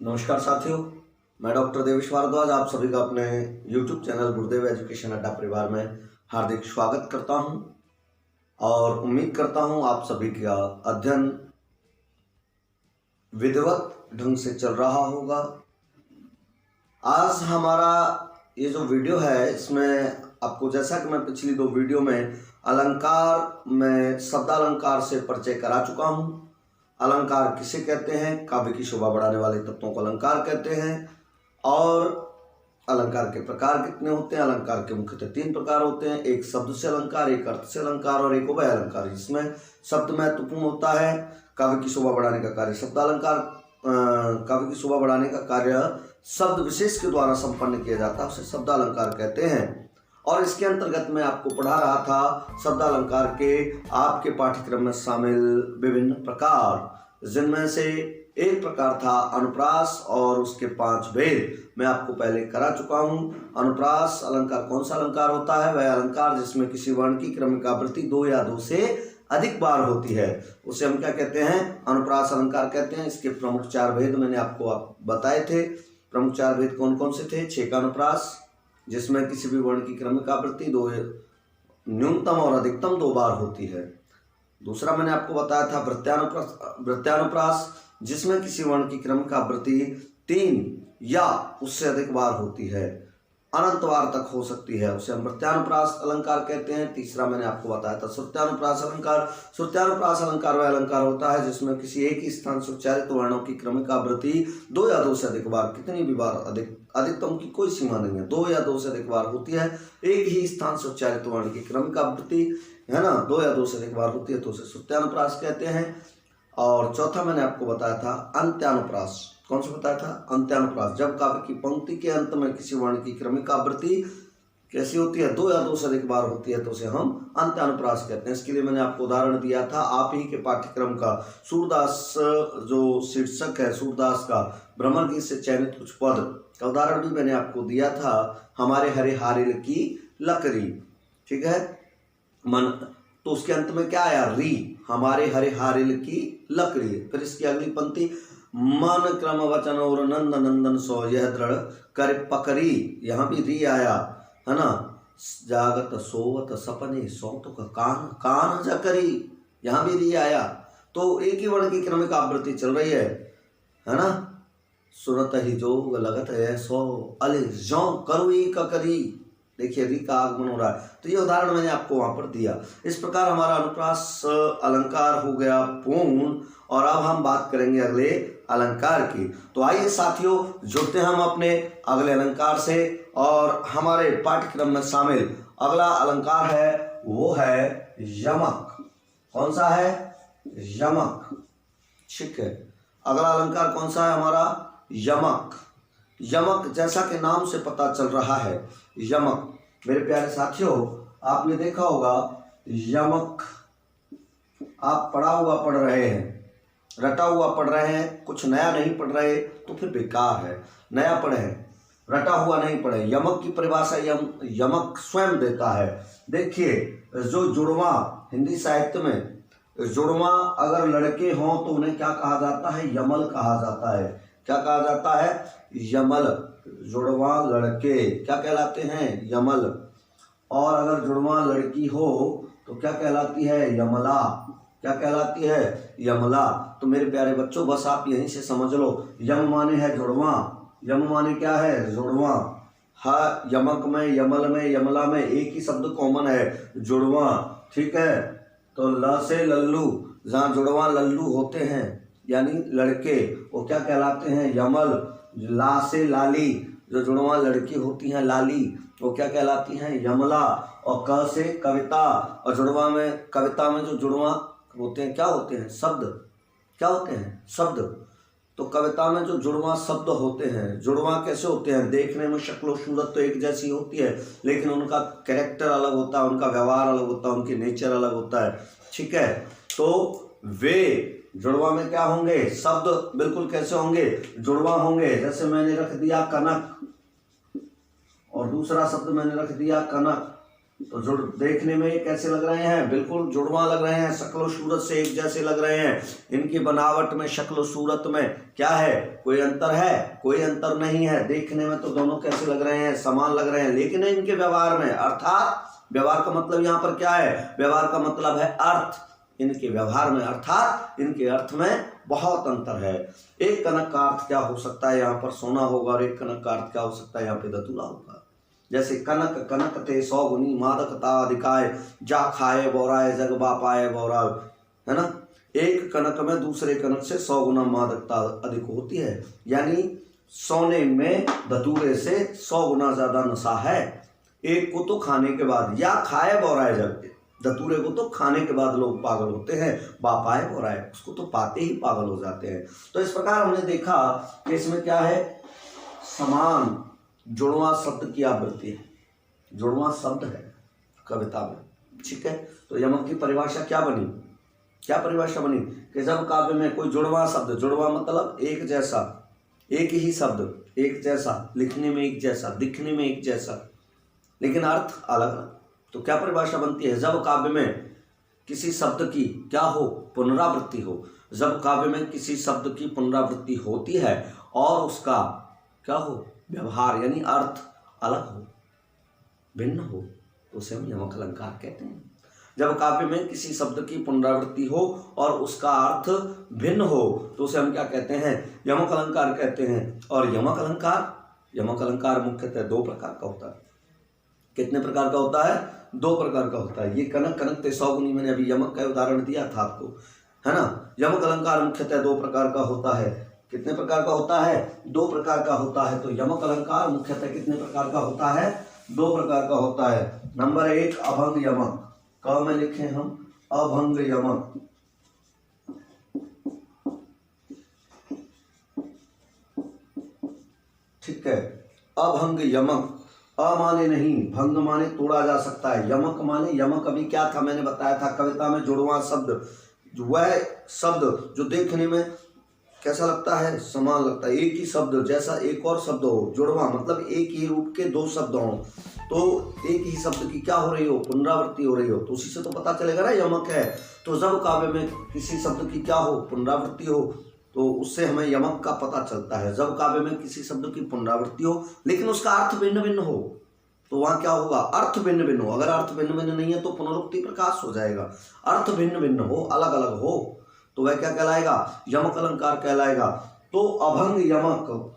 नमस्कार साथियों, मैं डॉक्टर देवेश भारद्वाज आप सभी का अपने YouTube चैनल गुरुदेव एजुकेशन अड्डा परिवार में हार्दिक स्वागत करता हूं और उम्मीद करता हूं आप सभी का अध्ययन विधिवत ढंग से चल रहा होगा। आज हमारा ये जो वीडियो है इसमें आपको, जैसा कि मैं पिछली दो वीडियो में अलंकार में शब्दालंकार से परिचय करा चुका हूं। अलंकार किसे कहते हैं, काव्य की शोभा बढ़ाने वाले तत्वों को अलंकार कहते हैं और अलंकार के प्रकार कितने होते हैं। अलंकार के मुख्यतः तीन प्रकार होते हैं, एक शब्द से अलंकार, एक अर्थ से अलंकार और एक उभय अलंकार। जिसमें शब्द महत्वपूर्ण होता है। काव्य की शोभा बढ़ाने का कार्य शब्दालंकार, काव्य की शोभा बढ़ाने का कार्य शब्द विशेष के द्वारा संपन्न किया जाता है, उसे शब्दालंकार कहते हैं। और इसके अंतर्गत मैं आपको पढ़ा रहा था शब्दालंकार के आपके पाठ्यक्रम में शामिल विभिन्न प्रकार, जिनमें से एक प्रकार था अनुप्रास और उसके 5 भेद मैं आपको पहले करा चुका हूं। अनुप्रास अलंकार कौन सा अलंकार होता है? वह अलंकार जिसमें किसी वर्ण की क्रमिक आवृत्ति 2 या 2 से अधिक बार होती है, उसे हम क्या कहते हैं? अनुप्रास अलंकार कहते हैं। इसके प्रमुख 4 भेद मैंने आपको बताए थे। प्रमुख 4 भेद कौन कौन से थे? छेका अनुप्रास, जिसमें किसी भी वर्ण की क्रमिक आवृत्ति 2 न्यूनतम और अधिकतम 2 बार होती है। दूसरा मैंने आपको बताया था वृत्यानुप्रास, जिसमें किसी वर्ण की क्रमिक आवृत्ति 3 या उससे अधिक बार होती है, अनंत बार तक हो सकती है, उसे हम वृत्यानुप्रास अलंकार कहते हैं। तीसरा मैंने आपको बताया था श्रुत्यानुप्रास अलंकार। श्रुत्यानुप्रास अलंकार वह अलंकार होता है जिसमें किसी एक ही स्थान से उच्चारित वर्णों की क्रमिक आवृत्ति 2 या 2 से अधिक बार, कितनी भी बार, अधिकतम की कोई सीमा नहीं है, 2 या 2 से अधिक बार होती है। एक ही स्थान से उच्चारित वर्ण की क्रमिक आवृत्ति है ना 2 या 2 से अधिक बार होती है, तो उसे श्रुत्यानुप्रास कहते हैं। और चौथा मैंने आपको बताया था अंत्यानुप्रास। कौन सा बताया था? अंत्यानुप्रास, जब काव्य की पंक्ति के अंत में किसी वर्ण की क्रमिक आवृत्ति कैसी होती है? 2 या 2 से अधिक बार होती है, तो उसे हम अंत्यानुप्रास कहते हैं। इसके लिए मैंने आपको उदाहरण दिया था, आप ही के पाठ्यक्रम का सूरदास जो शीर्षक है, सूरदास का भ्रमर गीत से चयनित कुछ पद का उदाहरण भी मैंने आपको दिया था। हमारे हरे हारिल की लकड़ी, ठीक है मन, तो उसके अंत में क्या आया? री, हमारे हरे हारिल की लकड़ी। फिर इसकी अगली पंक्ति, मन क्रम वचन और नंद नंदन सो यह दृढ़ कर पकड़ी, यहाँ भी री आया है ना। जागत सोवत सपने सौत का कान कान जकरी, यहाँ भी री आया। तो एक ही वर्ण की क्रमिक आवृत्ति चल रही है ना। सुरत ही जोग लगत है सो अले जौ करुई ककरी, देखिए री का आगमन हो रहा है। तो ये उदाहरण मैंने आपको वहां पर दिया। इस प्रकार हमारा अनुप्रास अलंकार हो गया पूर्ण। और अब हम बात करेंगे अगले अलंकार की। तो आइए साथियों, जुड़ते हैं हम अपने अगले अलंकार से और हमारे पाठ्यक्रम में शामिल अगला अलंकार है वो है यमक। कौन सा है? यमक, ठीक है। अगला अलंकार कौन सा है हमारा? यमक। यमक, जैसा कि नाम से पता चल रहा है यमक, मेरे प्यारे साथियों आपने देखा होगा यमक, आप पढ़ा हुआ पढ़ रहे हैं, रटा हुआ पढ़ रहे हैं, कुछ नया नहीं पढ़ रहे तो फिर बेकार है। नया पढ़ें, रटा हुआ नहीं पढ़े। यमक की परिभाषा यमक स्वयं देता है। देखिए, जो जुड़वा, हिंदी साहित्य में जुड़वा अगर लड़के हों तो उन्हें क्या कहा जाता है? यमल कहा जाता है। क्या कहा जाता है? यमल। जुड़वा लड़के क्या कहलाते हैं? यमल। और अगर जुड़वा लड़की हो तो क्या कहलाती है? यमला। क्या कहलाती है? यमला। तो मेरे प्यारे बच्चों, बस आप यहीं से समझ लो, यम माने है जुड़वा, यम माने क्या है? जुड़वा। हाँ, यमक में, यमल में, यमला में एक ही शब्द कॉमन है, जुड़वा, ठीक है। तो ल से लल्लू, जहाँ जुड़वा लल्लू होते हैं यानी लड़के, वो क्या कहलाते हैं? यमल। ला से लाली, जो जुड़वा लड़की होती हैं लाली, वो क्या कहलाती हैं? यमला। और क से कविता, और जुड़वा में, कविता में जो जुड़वा होते हैं क्या होते हैं? शब्द। क्या होते हैं? शब्द। तो कविता में जो जुड़वा शब्द होते हैं, जुड़वा कैसे होते हैं? देखने में शक्ल सूरत तो एक जैसी होती है, लेकिन उनका कैरेक्टर अलग होता है, उनका व्यवहार अलग होता है, उनकी नेचर अलग होता है, ठीक है। तो वे जुड़वा में क्या होंगे? शब्द। बिल्कुल कैसे होंगे? जुड़वा होंगे। जैसे मैंने रख दिया कनक और दूसरा शब्द मैंने रख दिया कनक, तो जुड़ देखने में ये कैसे लग रहे हैं, बिल्कुल जुड़वा लग रहे हैं, शक्ल सूरत से एक जैसे लग रहे हैं। इनकी बनावट में, शक्ल सूरत में क्या है, कोई अंतर है? कोई अंतर नहीं है। देखने में तो दोनों कैसे लग रहे हैं, समान लग रहे हैं, लेकिन इनके व्यवहार में, अर्थात व्यवहार का मतलब यहाँ पर क्या है, व्यवहार का मतलब है अर्थ। इनके व्यवहार में अर्थात इनके अर्थ में बहुत अंतर है। एक कनक का अर्थ क्या हो सकता है, यहाँ पर सोना होगा, और एक कनक का अर्थ क्या हो सकता है, यहाँ पे धतूरा होगा। जैसे कनक कनक ते 100 गुनी मादकता अधिकाय, जा खाए बोराए जग बापाए बोराय, है ना। एक कनक में दूसरे कनक से 100 गुना मादकता अधिक होती है, यानी सोने में धतूरे से 100 गुना ज्यादा नशा है। एक को तो खाने के बाद, या खाए बोराए जग, धतूरे को तो खाने के बाद लोग पागल होते हैं, बापाए बोराए उसको तो पाते ही पागल हो जाते हैं। तो इस प्रकार हमने देखा कि इसमें क्या है, समान जुड़वा शब्द की आवृत्ति है, जुड़वा शब्द है कविता में, ठीक है। तो यमक की परिभाषा क्या बनी, क्या परिभाषा बनी कि जब काव्य में कोई जुड़वा शब्द, जुड़वा मतलब एक जैसा, एक ही शब्द एक जैसा, लिखने में एक जैसा, दिखने में एक जैसा, लेकिन अर्थ अलग, तो क्या परिभाषा बनती है, जब काव्य में किसी शब्द की क्या हो, पुनरावृत्ति हो। जब काव्य में किसी शब्द की पुनरावृत्ति होती है और उसका क्या हो, व्यवहार यानी अर्थ अलग हो, भिन्न हो, तो उसे हम यमक अलंकार कहते हैं। जब काव्य में किसी शब्द की पुनरावृत्ति हो और उसका अर्थ भिन्न हो तो उसे हम क्या कहते हैं, यमक अलंकार कहते हैं। और यमक अलंकार मुख्यतः 2 प्रकार का होता है। कितने प्रकार का होता है, 2 प्रकार का होता है। ये कनक ते 100 गुनी, मैंने अभी यमक का उदाहरण दिया था आपको, है ना। यमक अलंकार मुख्यतः 2 प्रकार का होता है। कितने प्रकार का होता है, 2 प्रकार का होता है। तो यमक अलंकार मुख्यतः कितने प्रकार का होता है, 2 प्रकार का होता है। नंबर 1 अभंग यमक, क में लिखें हम अभंग यमक, ठीक है। अभंग यमक, अ माने नहीं, भंग माने तोड़ा जा सकता है, यमक माने, यमक अभी क्या था मैंने बताया था, कविता में जुड़वा शब्द, वह शब्द जो देखने में कैसा लगता है, समान लगता है, एक ही शब्द जैसा एक और शब्द हो। जुड़वा मतलब एक ही रूप के 2 शब्द हों, तो एक ही शब्द की क्या हो रही हो, पुनरावृत्ति हो रही हो, तो उसी से तो पता चलेगा ना यमक है। तो जब काव्य में किसी शब्द की क्या हो, पुनरावृत्ति हो, तो उससे हमें यमक का पता चलता है। जब काव्य में किसी शब्द की पुनरावृत्ति हो लेकिन उसका अर्थ भिन्न भिन्न हो, तो वहां क्या होगा, अर्थ भिन्न भिन्न हो। अगर अर्थ भिन्न भिन्न नहीं है तो पुनरुक्ति प्रकाश हो जाएगा। अर्थ भिन्न भिन्न हो, अलग अलग हो, तो वह क्या कहलाएगा, यमक अलंकार कहलाएगा। तो अभंग यमक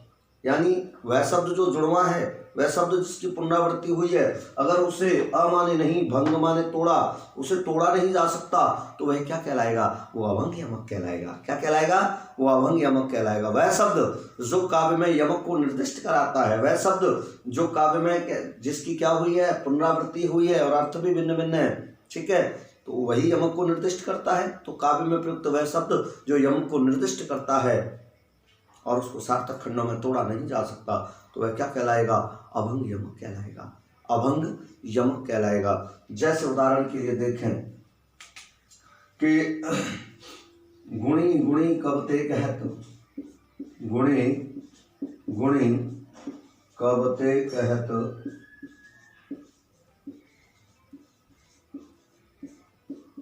यानी वह शब्द जो जुड़वा है, वह शब्द जिसकी पुनरावृत्ति हुई है, अगर उसे अ माने नहीं, भंग माने तोड़ा, उसे तोड़ा नहीं जा सकता, तो वह क्या कहलाएगा, वो अभंग यमक कहलाएगा। क्या कहलाएगा, वो अभंग यमक कहलाएगा। वह शब्द जो काव्य में यमक को निर्दिष्ट कराता है, वह शब्द जो काव्य में जिसकी क्या हुई है, पुनरावृत्ति हुई है और अर्थ भी भिन्न भिन्न है, ठीक है, तो वही यमक को निर्दिष्ट करता है। तो काव्य में प्रयुक्त वह शब्द जो यमक को निर्दिष्ट करता है और उसको सार्थक खंडों में तोड़ा नहीं जा सकता, तो वह क्या कहलाएगा, अभंग यमक कहलाएगा, अभंग यमक कहलाएगा। जैसे उदाहरण के लिए देखें कि गुणी गुणी कबते कहत, गुणी गुणी कबते कहत,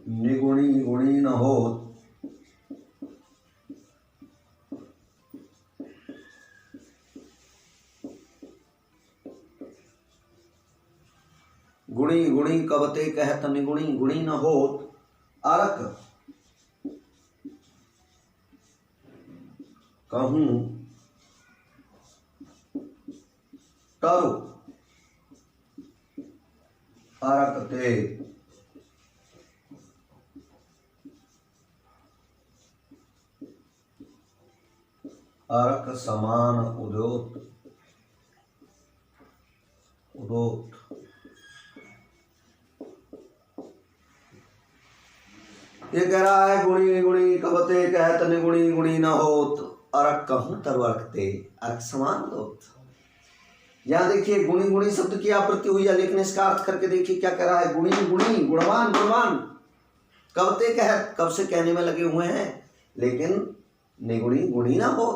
निगुणी गुणी न होत, गुणी गुणी कबते कहत, निगुणी गुणी न होत, अरक कहूँ तरु अरक ते, अरक समान उदोत, उदोत। ये कह रहा है गुणी गुणी कबते कहत, निगुणी गुणी न होत, अरक कहूँ तरु अरक ते, अरक समान उदोत। यहाँ देखिए गुणी गुणी शब्द की आवृत्ति हुई है, लेकिन इसका अर्थ करके देखिए क्या कह रहा है, गुणी गुणी गुणवान गुणवान, कबते कहत, कब से कहने में लगे हुए हैं, लेकिन निगुणी गुणी ना हो।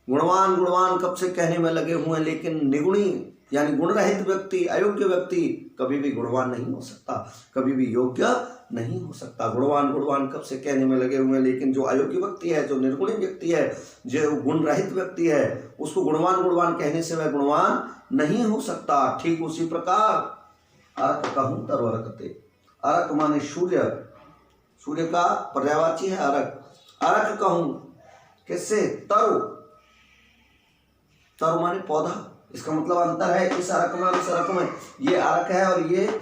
गुणवान गुणवान कब से कहने में लगे हुए हैं, लेकिन निगुणी यानी गुण रहित व्यक्ति, अयोग्य व्यक्ति कभी भी गुणवान नहीं हो सकता, कभी भी योग्य नहीं हो सकता। गुणवान गुणवान कब से कहने में लगे हुए हैं, लेकिन जो अयोग्य व्यक्ति है, जो निर्गुणी व्यक्ति है, जो गुण रहित व्यक्ति है, उसको गुणवान गुणवान कहने से वह गुणवान नहीं हो सकता। ठीक उसी प्रकार अर्क कहूं तरवरकते, अर्क माने सूर्य, सूर्य का पर्यायवाची है अर्क। अर्क कहूं किससे? तरु, तरु माने पौधा। इसका मतलब अंतर है इस अर्क में और इस अर्क में। ये अर्क है और ये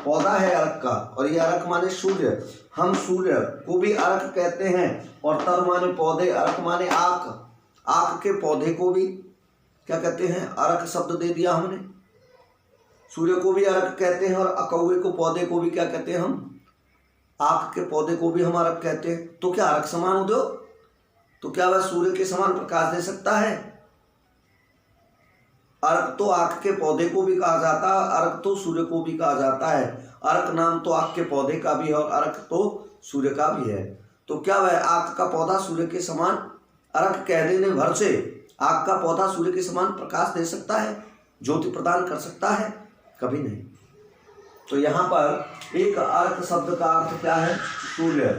पौधा है अर्क का, और ये अर्क माने सूर्य। हम सूर्य को भी अर्क कहते हैं, और तर माने पौधे, अर्क माने आक, आक के पौधे को भी क्या कहते हैं? अर्क शब्द दे दिया हमने। सूर्य को भी अर्क कहते हैं, और अकौवे को, पौधे को भी क्या कहते हैं हम? आक के पौधे को भी हम अर्क कहते हैं। तो क्या अर्क समान उद्योग? तो क्या वह सूर्य के समान प्रकाश दे सकता है? अर्क तो आक के पौधे को भी कहा जाता है, अर्क तो सूर्य को भी कहा जाता है। अर्क नाम तो आक के पौधे का भी है और अर्क तो सूर्य का भी है। तो क्या वह आक का पौधा सूर्य के समान, अर्क कह देने भर से आक का पौधा सूर्य के समान प्रकाश दे सकता है, ज्योति प्रदान कर सकता है? कभी नहीं। तो यहाँ पर एक अर्क शब्द का अर्थ क्या है? सूर्य।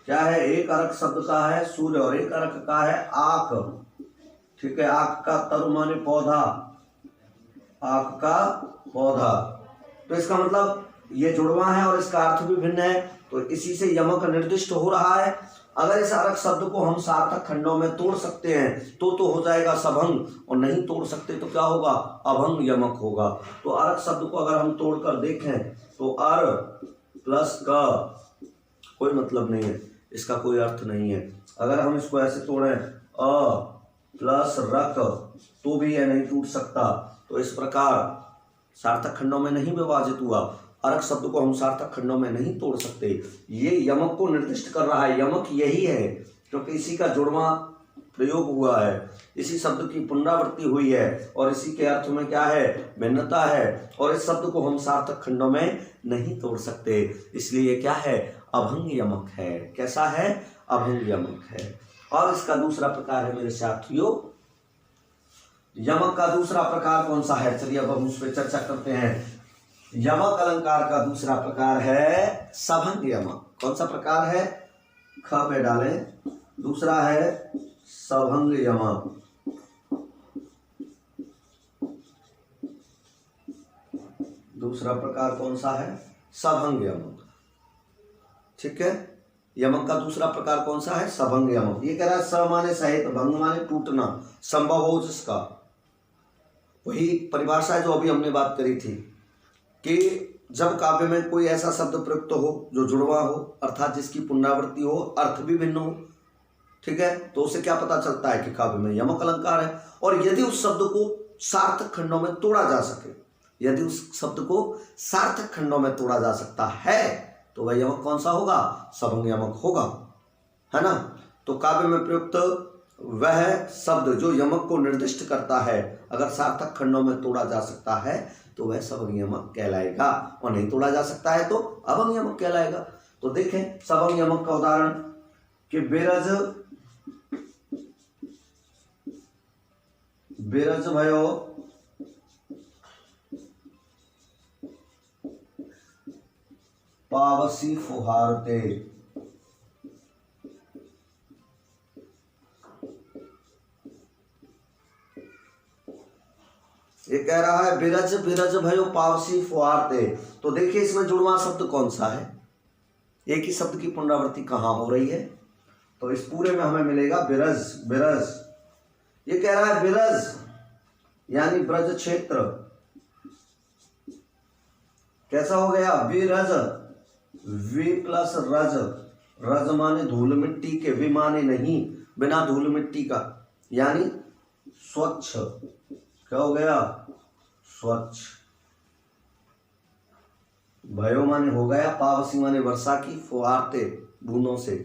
क्या है? एक अर्क शब्द का है सूर्य और एक अर्क का है आक। ठीक है, आक का तरु माने पौधा, आक का पौधा। तो इसका मतलब ये जुड़वा है और इसका अर्थ भी भिन्न है, तो इसी से यमक निर्दिष्ट हो रहा है। अगर इस अर्क शब्द को हम सार्थक खंडों में तोड़ सकते हैं तो हो जाएगा सभंग, और नहीं तोड़ सकते तो क्या होगा? अभंग यमक होगा। तो अर्क शब्द को अगर हम तोड़कर देखें तो अर प्लस क कोई मतलब नहीं है, इसका कोई अर्थ नहीं है। अगर हम इसको ऐसे तोड़ें अ प्लस रक तो भी यह नहीं टूट सकता। तो इस प्रकार सार्थक खंडों में नहीं विभाजित हुआ। अर्क शब्द को हम सार्थक खंडों में नहीं तोड़ सकते। ये यमक को निर्दिष्ट कर रहा है। यमक यही है क्योंकि इसी का जुड़वा प्रयोग हुआ है, इसी शब्द की पुनरावृत्ति हुई है और इसी के अर्थ में क्या है? भिन्नता है। और इस शब्द को हम सार्थक खंडों में नहीं तोड़ सकते, इसलिए क्या है? अभंग यमक है। कैसा है? अभंग यमक है। और इसका दूसरा प्रकार है मेरे साथियों, यमक का दूसरा प्रकार कौन सा है? चलिए अब हम उस पर चर्चा करते हैं। यमक अलंकार का दूसरा प्रकार है सभंग यमक। कौन सा प्रकार है? ख पे डालें। दूसरा है सभंग यमक। दूसरा प्रकार कौन सा है? सभंग यमक। ठीक है, यमक का दूसरा प्रकार कौन सा है? सभंग यमक। ये कह रहा है स माने सहित, भंग माने टूटना, संभव हो जिसका। वही परिभाषा है जो अभी हमने बात करी थी कि जब काव्य में कोई ऐसा शब्द प्रयुक्त हो जो जुड़वा हो, अर्थात जिसकी पुनरावृत्ति हो, अर्थ भी भिन्न हो, ठीक है, तो उसे क्या पता चलता है कि काव्य में यमक अलंकार है। और यदि उस शब्द को सार्थक खंडों में तोड़ा जा सके, यदि उस शब्द को सार्थक खंडों में तोड़ा जा सकता है तो वह यमक कौन सा होगा? सभंग यमक होगा, है ना। तो काव्य में प्रयुक्त वह शब्द जो यमक को निर्दिष्ट करता है, अगर सार्थक खंडों में तोड़ा जा सकता है तो वह सभंग यमक कहलाएगा, और नहीं तोड़ा जा सकता है तो अभंग यमक कहलाएगा। तो देखें सभंग यमक का उदाहरण कि बिरज, बिरज भयो पावसी फुहारते। ये कह रहा है बिरज, बिरज भयो पावसी फुहारते। तो देखिए इसमें जुड़वा शब्द कौन सा है? एक ही शब्द की पुनरावृत्ति कहाँ हो रही है? तो इस पूरे में हमें मिलेगा बिरज, बिरज। ये कह रहा है बिरज यानी ब्रज क्षेत्र। कैसा हो गया? बिरज, वी प्लस रज, रज माने धूल मिट्टी के, वि माने नहीं, बिना धूल मिट्टी का, यानी स्वच्छ। क्या हो गया? स्वच्छ। भयो माने हो गया, पावसी माने वर्षा की, फुहारते बूंदों से।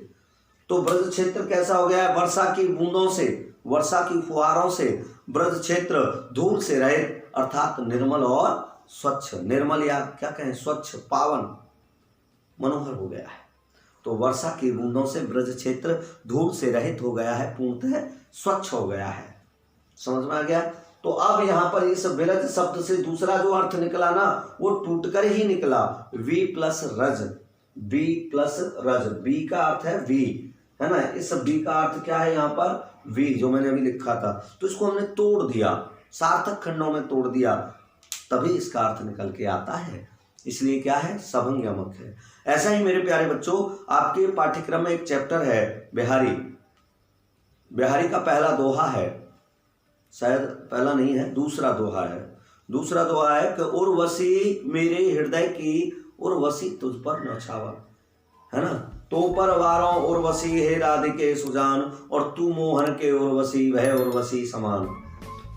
तो ब्रज क्षेत्र कैसा हो गया? वर्षा की बूंदों से, वर्षा की फुहारों से ब्रज क्षेत्र धूल से रहित, अर्थात निर्मल और स्वच्छ। निर्मल या क्या कहें, स्वच्छ, पावन, मनोहर हो गया है। तो वर्षा की बूंदों से ब्रज क्षेत्र धूल से रहित हो गया है, पूर्णतः स्वच्छ हो गया है। समझ में आ गया? तो अब यहाँ पर इस विरज शब्द से दूसरा जो अर्थ निकला ना वो टूटकर ही निकला, वी प्लस रज, बी प्लस रज, बी का अर्थ है वी, है ना। इस बी का अर्थ क्या है यहाँ पर, वी, जो मैंने अभी लिखा था। तो इसको हमने तोड़ दिया, सार्थक खंडों में तोड़ दिया, तभी इसका अर्थ निकल के आता है। इसलिए क्या है, सभंग यमक है। ऐसा ही मेरे प्यारे बच्चों आपके पाठ्यक्रम में एक चैप्टर है बिहारी, बिहारी का पहला दोहा है, शायद पहला नहीं है, दूसरा दोहा है। दूसरा दोहा है कि उर्वशी मेरे हृदय की, उर्वशी तुझ पर न छावा, है ना। तो पर वारों उर्वशी हे राधिके सुजान, और तू मोहन के उर्वशी वह उर्वशी समान।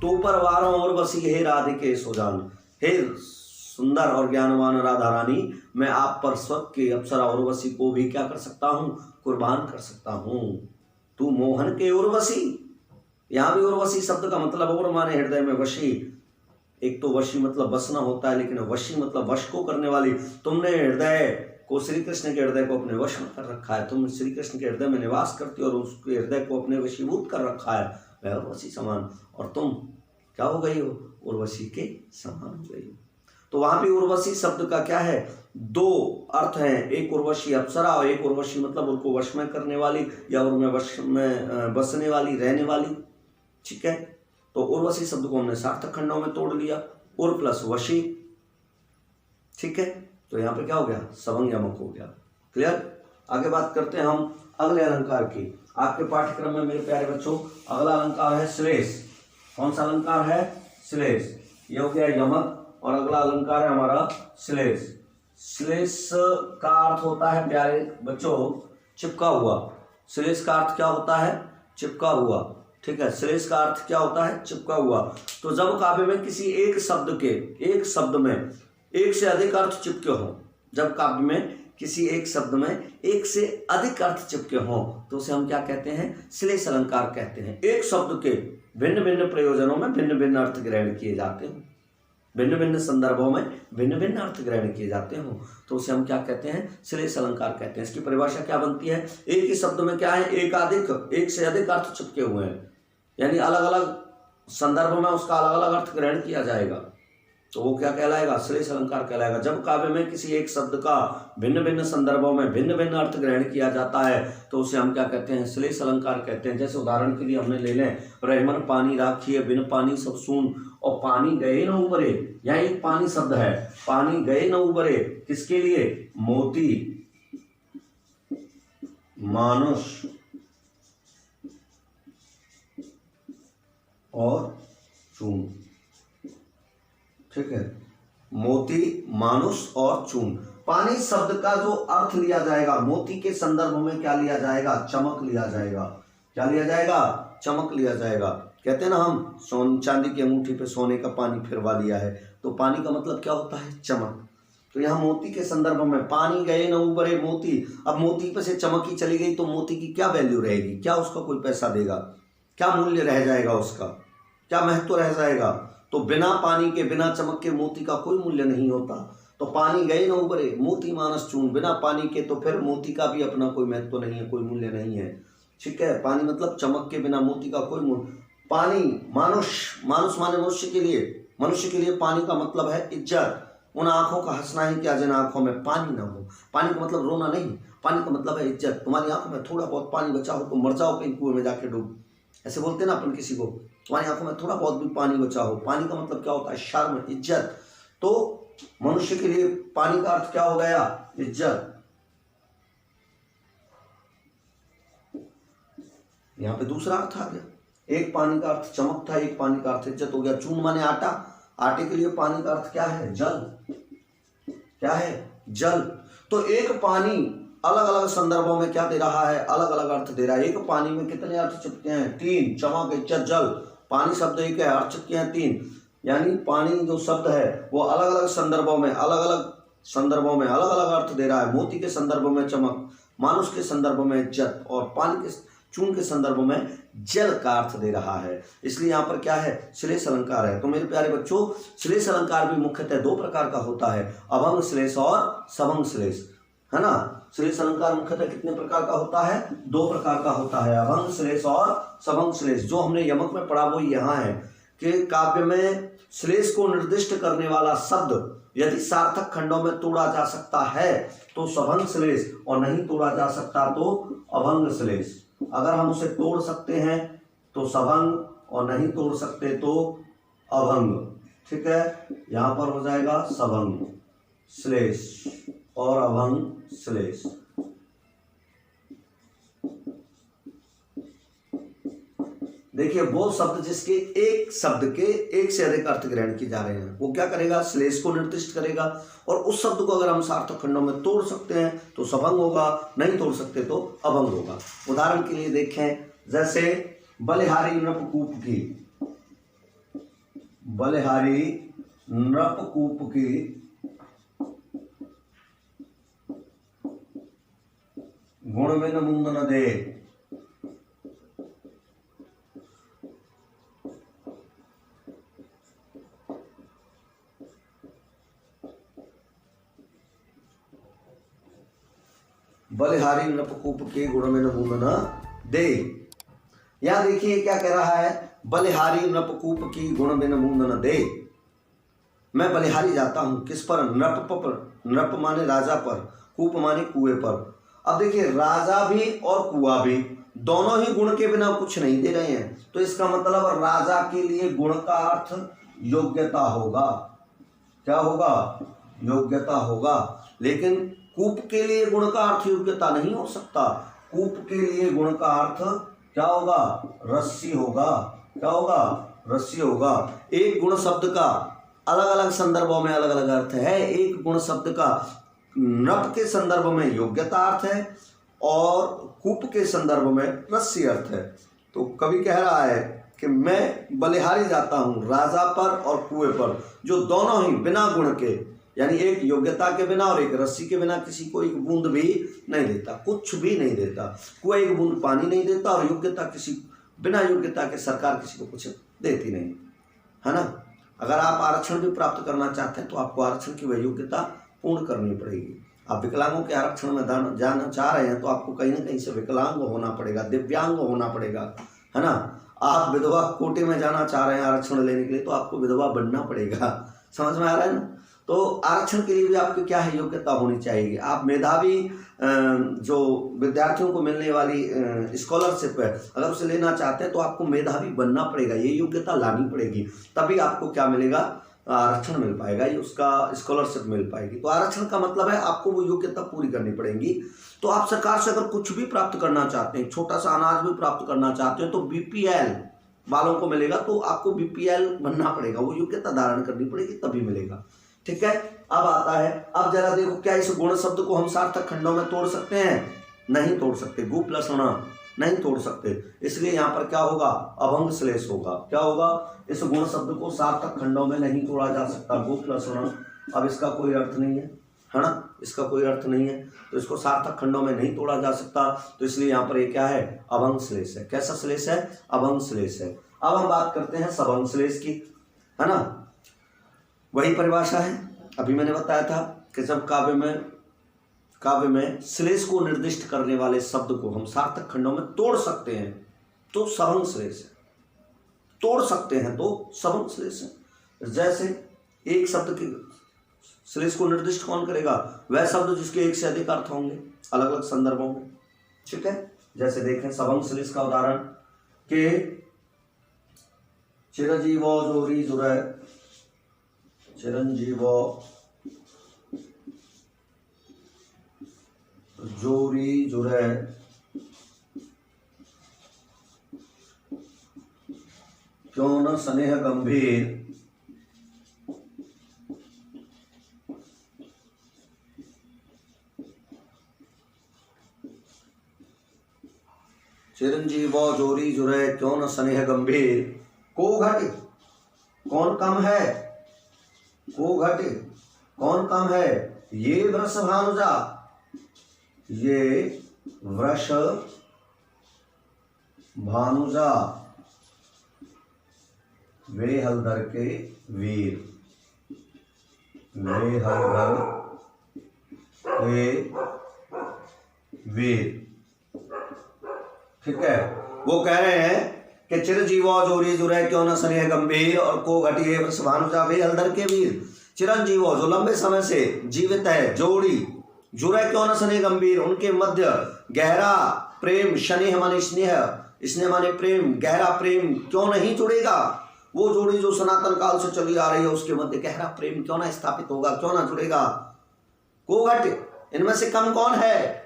तो पर वारों उर्वशी हे राधिके सुजान, हे सुंदर और ज्ञानवान राधा रानी, मैं आप पर स्वर्ग के अप्सरा उर्वशी को भी क्या कर सकता हूँ, कुर्बान कर सकता हूँ। तू मोहन के उर्वशी, यहाँ भी उर्वशी शब्द का मतलब और माने हृदय में वशी। एक तो वशी मतलब बसना होता है, लेकिन वशी मतलब वश को करने वाली। तुमने हृदय को, श्री कृष्ण के हृदय को अपने वश में कर रखा है, तुम श्री कृष्ण के हृदय में निवास करती हो और उसके हृदय को अपने वशीभूत कर रखा है, वह उर्वशी समान। और तुम क्या हो गई हो, उर्वशी के समान हो गई हो। तो वहां भी उर्वशी शब्द का क्या है, दो अर्थ हैं, एक उर्वशी अप्सरा और एक उर्वशी मतलब उनको वश में करने वाली या उनमें वश में बसने वाली, रहने वाली, ठीक है। तो उर्वशी शब्द को हमने सार्थक खंडों में तोड़ लिया, उर प्लस वशी, ठीक है। तो यहाँ पे क्या हो गया, सभंग यमक हो गया। क्लियर। आगे बात करते हैं हम अगले अलंकार की। आपके पाठ्यक्रम में मेरे प्यारे बच्चों अगला अलंकार है श्लेष। कौन सा अलंकार है, श्लेष। ये हो गया यमक और अगला अलंकार है हमारा श्लेष। श्लेष का अर्थ होता है प्यारे बच्चों चिपका हुआ। श्लेष का अर्थ क्या होता है, चिपका हुआ, ठीक है। श्लेष का अर्थ क्या होता है, चिपका हुआ। तो जब काव्य में किसी एक शब्द के, एक शब्द में एक से अधिक अर्थ चिपके हों, जब काव्य में किसी एक शब्द में एक से अधिक अर्थ चिपके हों, तो उसे हम क्या कहते हैं, श्लेष अलंकार कहते हैं। एक शब्द के भिन्न भिन्न प्रयोजनों में भिन्न भिन्न अर्थ ग्रहण किए जाते हैं, भिन्न भिन्न संदर्भों में भिन्न भिन्न अर्थ ग्रहण किए जाते हो, तो उसे हम क्या कहते हैं, श्लेष अलंकार कहते हैं। इसकी परिभाषा क्या बनती है, एक ही शब्द में क्या है, एक से अधिक अर्थ चिपके हुए हैं, यानी अलग अलग संदर्भ में उसका अलग अलग अर्थ ग्रहण किया जाएगा, तो वो क्या कहलाएगा, श्लेष अलंकार कहलाएगा। जब काव्य में किसी एक शब्द का भिन्न भिन्न संदर्भों में भिन्न भिन्न अर्थ ग्रहण किया जाता है, तो उसे हम क्या कहते हैं, श्लेष अलंकार कहते हैं। जैसे उदाहरण के लिए हमने ले लें, रहीमन पानी राखिए बिन पानी सब सून, और पानी गए न उबरे, यहाँ एक पानी शब्द है, पानी गए न उबरे, किसके लिए, मोती, मानुष और चून, ठीक है। मोती, मानुष और चून। पानी शब्द का जो अर्थ लिया जाएगा, मोती के संदर्भ में क्या लिया जाएगा, चमक लिया जाएगा। क्या लिया जाएगा, चमक लिया जाएगा। कहते हैं ना हम, सोन चांदी की अंगूठी पे सोने का पानी फिरवा लिया है, तो पानी का मतलब क्या होता है, चमक। तो यहाँ मोती के संदर्भ में, पानी गए न उबरे मोती, अब मोती पे से चमक ही चली गई तो मोती की क्या वैल्यू रहेगी, क्या उसका कोई पैसा देगा, क्या मूल्य रह जाएगा उसका, क्या महत्व रह जाएगा। तो बिना पानी के, बिना चमक के मोती का कोई मूल्य नहीं होता। तो पानी गए न उबरे मोती मानस चून, बिना पानी के तो फिर मोती का भी अपना कोई महत्व नहीं है, कोई मूल्य नहीं है, ठीक है। पानी मतलब चमक के बिना मोती का कोई मूल्य। पानी, मानुष, मानुष माने मनुष्य के लिए, मनुष्य के लिए पानी का मतलब है इज्जत। उन आंखों का हंसना ही क्या जिन आंखों में पानी ना हो। पानी का मतलब रोना नहीं, पानी का मतलब है इज्जत। तुम्हारी आंखों में थोड़ा बहुत पानी बचा हो तो मर जाओ कहीं कुएं में जाके डूब, ऐसे बोलते ना अपन किसी को, तुम्हारी आंखों में थोड़ा बहुत भी पानी बचा हो। पानी का मतलब क्या होता है, शर्म, इज्जत। तो मनुष्य के लिए पानी का अर्थ क्या हो गया, इज्जत। यहाँ पे दूसरा अर्थ आ गया, एक पानी का अर्थ चमक था, एक पानी का अर्थ इज्जत हो गया। चून माने आटा, आटे के लिए पानी का अर्थ क्या है, जल, क्या है, जल। तो एक पानी अलग अलग संदर्भों में क्या दे रहा है, अलग अलग अर्थ दे रहा है। एक पानी में कितने अर्थ चिपके हैं, 3, चमक, इज्जत, जल। पानी शब्द एक है, अर्थ चिपके हैं 3, यानी पानी जो शब्द है वो अलग अलग संदर्भों में, अलग अलग संदर्भों में अलग अलग अर्थ दे रहा है। मोती के संदर्भ में चमक, मानुष के संदर्भ में इज्जत, और पानी के, चून के संदर्भ में जल का अर्थ दे रहा है। इसलिए यहाँ पर क्या है, श्लेष अलंकार है। तो मेरे प्यारे बच्चों, श्लेष अलंकार भी मुख्यतः 2 प्रकार का होता है, अभंग श्लेष और सभंग श्लेष, है ना। श्लेष अलंकार मुख्यतः कितने प्रकार का होता है, 2 प्रकार का होता है, अभंग श्लेष और सभंग श्लेष। जो हमने यमक में पढ़ा वो यहाँ है। कि काव्य में श्लेष को निर्दिष्ट करने वाला शब्द यदि सार्थक खंडों में तोड़ा जा सकता है तो सभंग श्लेष, और नहीं तोड़ा जा सकता तो अभंग श्लेष। अगर हम उसे तोड़ सकते हैं तो सभंग और नहीं तोड़ सकते तो अभंग। ठीक है, यहां पर हो जाएगा सभंग श्लेष और अभंग श्लेष। देखिए, वो शब्द जिसके एक शब्द के एक से अधिक अर्थ ग्रहण की जा रहे हैं वो क्या करेगा, श्लेष को निर्दिष्ट करेगा, और उस शब्द को अगर हम सार्थक खंडों में तोड़ सकते हैं तो सभंग होगा, नहीं तोड़ सकते तो अभंग होगा। उदाहरण के लिए देखें, जैसे बलिहारी नृपकूप की, बलिहारी नृपकूप की गुण में मूंग न दे। बलिहारी नृपकूप के गुण में मूंग न दे। यहां देखिए क्या कह रहा है, बलिहारी नृपकूप की गुण में मूंग न दे। मैं बलिहारी जाता हूं, किस पर, नृप पर। नृप माने राजा पर, कूप माने कुएं पर। अब देखिए, राजा भी और कुआं भी दोनों ही गुण के बिना कुछ नहीं दे रहे हैं, तो इसका मतलब राजा के लिए गुण का अर्थ योग्यता होगा। क्या होगा, योग्यता होगा। लेकिन कूप के लिए गुण का अर्थ योग्यता नहीं हो सकता। कूप के लिए गुण का अर्थ क्या होगा, रस्सी होगा। क्या होगा, रस्सी होगा। एक गुण शब्द का अलग अलग संदर्भों में अलग अलग अर्थ है। एक गुण शब्द का नृप के संदर्भ में योग्यता अर्थ है और कूप के संदर्भ में रस्सी अर्थ है। तो कवि कह रहा है कि मैं बलिहारी जाता हूं राजा पर और कुएं पर, जो दोनों ही बिना गुण के, यानी एक योग्यता के बिना और एक रस्सी के बिना किसी को एक बूंद भी नहीं देता, कुछ भी नहीं देता। कुआं एक बूंद पानी नहीं देता और योग्यता किसी, बिना योग्यता के सरकार किसी को कुछ देती नहीं, है ना। अगर आप आरक्षण भी प्राप्त करना चाहते हैं तो आपको आरक्षण की वह योग्यता पूर्ण करनी पड़ेगी। आप विकलांगों के आरक्षण में जाना चाह रहे हैं तो आपको कहीं ना कहीं से विकलांग होना पड़ेगा, दिव्यांग होना पड़ेगा, है ना। आप विधवा कोटे में जाना चाह रहे हैं आरक्षण लेने के लिए तो आपको विधवा बनना पड़ेगा। समझ में आ रहा है ना। तो आरक्षण के लिए भी आपकी क्या है, योग्यता होनी चाहिए। आप मेधावी जो विद्यार्थियों को मिलने वाली स्कॉलरशिप है, अगर उसे लेना चाहते हैं तो आपको मेधावी बनना पड़ेगा, ये योग्यता लानी पड़ेगी, तभी आपको क्या मिलेगा, आरक्षण मिल पाएगा, ये उसका स्कॉलरशिप मिल पाएगी। तो आरक्षण का मतलब है आपको वो योग्यता पूरी करनी पड़ेगी। तो आप सरकार से अगर कुछ भी प्राप्त करना चाहते हैं, छोटा सा अनाज भी प्राप्त करना चाहते हैं तो बीपीएल वालों को मिलेगा, तो आपको बीपीएल बनना पड़ेगा, वो योग्यता धारण करनी पड़ेगी तभी मिलेगा। ठीक है, अब आता है, अब जरा देखो, क्या इस गुण शब्द को हम सार्थक खंडों में तोड़ सकते हैं, नहीं तोड़ सकते। गु प्लस ण नहीं तोड़ सकते, इसलिए यहाँ पर क्या होगा, अभंग श्लेष होगा। क्या होगा, इस गुण शब्द को सार्थक खंडों में नहीं तोड़ा जा सकता। गु प्लस ण, अब इसका कोई अर्थ नहीं है ना, इसका कोई अर्थ नहीं है, तो इसको सार्थक खंडों में नहीं तोड़ा जा सकता, तो इसलिए यहाँ पर ये क्या है, अभंग श्लेष है। कैसा श्लेष है, अभंग श्लेष है। अब हम बात करते हैं सबंग श्लेष की, है ना। वही परिभाषा है, अभी मैंने बताया था कि जब काव्य में श्लेष को निर्दिष्ट करने वाले शब्द को हम सार्थक खंडों में तोड़ सकते हैं तो सबंग श्लेष है, तोड़ सकते हैं तो सबंग श्लेष है। जैसे एक शब्द के श्लेष को निर्दिष्ट कौन करेगा, वह शब्द जिसके एक से अधिक अर्थ होंगे अलग अलग संदर्भों में। ठीक है, जैसे देखें सबंग श्लेष का उदाहरण के चिरंजीवो जोरी जुरै, चिरंजीवो जोरी जुरै, क्यों न स्नेह गंभीर, चिरंजीवो जोरी जुरै, क्यों न स्नेह गंभीर। को घट, कौन कम है, को घट कौन कम है, ये वृष भानुजा, ये वृष भानुजा, वे हलधर के वीर, वे हलधर के वीर। ठीक है, वो कह रहे हैं कि चिरजीवो जोरी जुरे क्यों न स्नेह गंभीर और को घटिए वृषभानुजा वे हलधर के वीर। चिरंजीवो जो लंबे समय से जीवित है, जोड़ी जुरे क्यों न स्नेह गंभीर उनके मध्य गहरा प्रेम, स्नेह माने स्नेह, स्नेह माने प्रेम, गहरा प्रेम क्यों नहीं जुड़ेगा। वो जोड़ी जो सनातन काल से चली आ रही है उसके मध्य गहरा प्रेम क्यों ना स्थापित होगा, क्यों ना जुड़ेगा। कोघट इनमें से कम कौन है,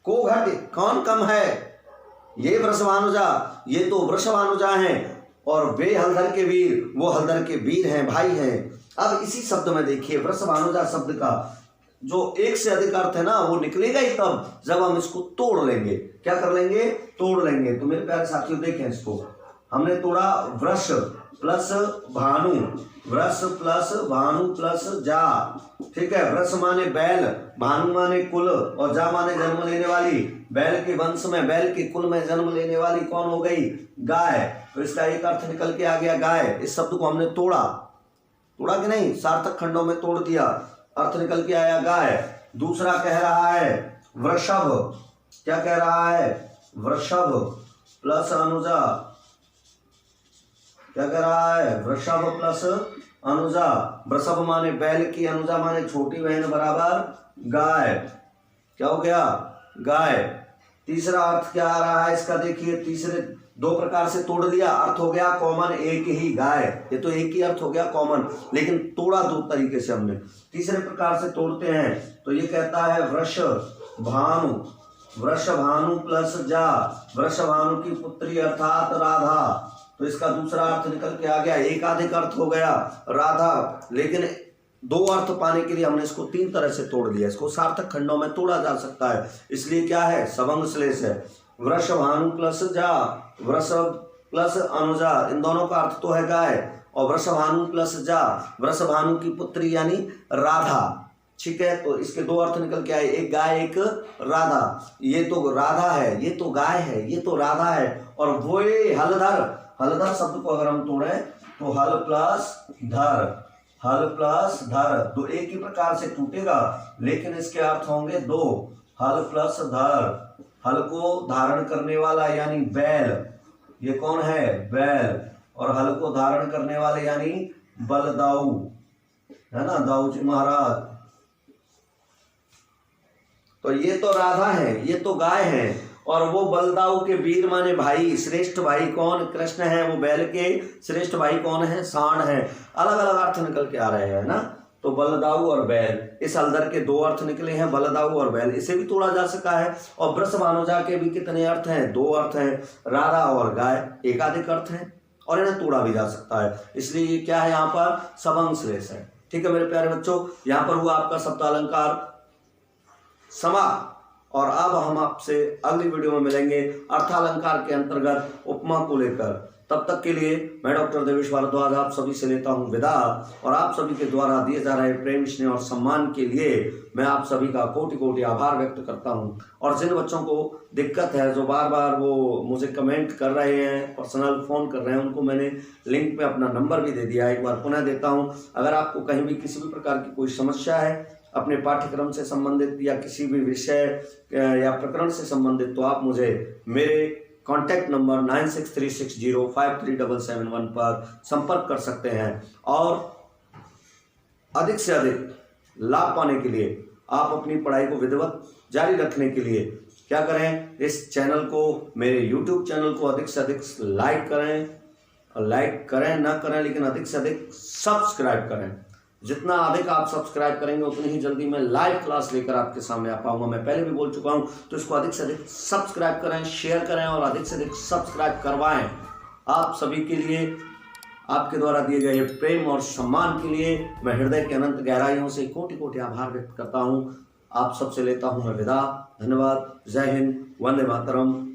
कोघट कौन कम है, ये वृषभानुजा, ये तो वृषभानुजा हैं और वे हलधर के वीर, वो हलधर के वीर हैं, भाई हैं। अब इसी शब्द में देखिए वृषभानुजा शब्द का जो एक से अधिक अर्थ है ना वो निकलेगा ही तब जब हम इसको तोड़ लेंगे। क्या कर लेंगे, तोड़ लेंगे। तो मेरे प्यारे साथियों देखें इसको, हमने तोड़ा वृष प्लस भानु, वृष प्लस भानु प्लस जा, ठीक है। वृष माने बैल, भानु माने कुल और जा माने जन्म लेने वाली। बैल के वंश में, बैल के कुल में जन्म लेने वाली कौन हो गई, गाय। तो इसका एक अर्थ निकल के आ गया गाय। इस शब्द को हमने तोड़ा, तोड़ा कि नहीं, सार्थक खंडों में तोड़ दिया, अर्थ निकल के आया गाय। दूसरा कह रहा है वृषभ, क्या कह रहा है, वृषभ प्लस अनुजा, क्या कह रहा है, वृषभ प्लस अनुजा। वृषभ माने बैल की, अनुजा माने छोटी बहन बराबर गाय, क्या हो गया, गाय। तीसरा अर्थ क्या आ रहा है इसका, देखिए तीसरे दो प्रकार से तोड़ दिया, अर्थ हो गया कॉमन एक ही गाय, ये तो एक ही अर्थ हो गया कॉमन, लेकिन तोड़ा दो तरीके से हमने। तीसरे प्रकार से तोड़ते हैं तो ये कहता है वृष भानु, वृष भानु प्लस जा, वृष भानु की पुत्री अर्थात राधा। तो इसका दूसरा अर्थ निकल के आ गया, एकाधिक अर्थ हो गया राधा, लेकिन दो अर्थ पाने के लिए हमने इसको तीन तरह से तोड़ दिया। इसको सार्थक खंडों में तोड़ा जा सकता है, इसलिए क्या है, सवंग श्लेष है। वृष भानु प्लस जा, वृष प्लस अनुजा, इन दोनों का अर्थ तो है गाय, और वृष भानु प्लस जा, वृष भानु की पुत्री यानी राधा, ठीक है। तो इसके दो अर्थ निकल के आए, एक गाय एक राधा। ये तो राधा है, ये तो गाय है, ये तो राधा है, और वो हलधर, हलधर शब्द को अगर हम तोड़े तो हल प्लस धर, हल प्लस धर, तो एक ही प्रकार से टूटेगा लेकिन इसके अर्थ होंगे दो। हल प्लस धर, हल को धारण करने वाला यानी बैल, ये कौन है, बैल, और हल को धारण करने वाले यानी बलदाऊ, है ना, दाऊ जी महाराज। तो ये तो राधा है, ये तो गाय है, और वो बलदाऊ के वीर माने भाई, श्रेष्ठ भाई कौन, कृष्ण है, वो बैल के श्रेष्ठ भाई कौन है, सांड है। अलग अलग अर्थ निकल के आ रहे हैं ना। तो बलदाऊ और बैल, इस हलधर के दो अर्थ निकले हैं, बलदाऊ और बैल, इसे भी तोड़ा जा सका है। और वृषभानुजा के भी कितने अर्थ हैं, दो अर्थ हैं, राधा और गाय, एकाधिक अर्थ हैं, और इन्हें तोड़ा भी जा सकता है, इसलिए ये क्या है, यहाँ पर सवंग श्लेष है। ठीक है मेरे प्यारे बच्चों, यहाँ पर हुआ आपका शब्दालंकार समाप्त। और अब हम आपसे अगली वीडियो में मिलेंगे अर्थालंकार के अंतर्गत उपमा को लेकर। तब तक के लिए मैं डॉक्टर देवेश भारद्वाज आप सभी से लेता हूं विदा, और आप सभी के द्वारा दिए जा रहे प्रेम, स्नेह और सम्मान के लिए मैं आप सभी का कोटि कोटि आभार व्यक्त करता हूं। और जिन बच्चों को दिक्कत है, जो बार बार वो मुझे कमेंट कर रहे हैं, पर्सनल फ़ोन कर रहे हैं, उनको मैंने लिंक में अपना नंबर भी दे दिया है, एक बार पुनः देता हूँ। अगर आपको कहीं भी किसी भी प्रकार की कोई समस्या है अपने पाठ्यक्रम से संबंधित या किसी भी विषय या प्रकरण से संबंधित, तो आप मुझे मेरे कॉन्टैक्ट नंबर 9636053771 पर संपर्क कर सकते हैं। और अधिक से अधिक लाभ पाने के लिए, आप अपनी पढ़ाई को विधिवत जारी रखने के लिए क्या करें, इस चैनल को, मेरे YouTube चैनल को अधिक से अधिक लाइक करें, लाइक करें ना करें लेकिन अधिक से अधिक सब्सक्राइब करें। जितना अधिक आप सब्सक्राइब करेंगे उतनी ही जल्दी मैं लाइव क्लास लेकर आपके सामने आ पाऊंगा। मैं पहले भी बोल चुका हूं, तो इसको अधिक से अधिक सब्सक्राइब करें, शेयर करें और अधिक से अधिक सब्सक्राइब करवाएं। आप सभी के लिए, आपके द्वारा दिए गए प्रेम और सम्मान के लिए मैं हृदय के अनंत गहराइयों से कोटि कोटि आभार व्यक्त करता हूं। आप सबसे लेता हूं मैं विदा। धन्यवाद। जय हिंद। वंदे मातरम।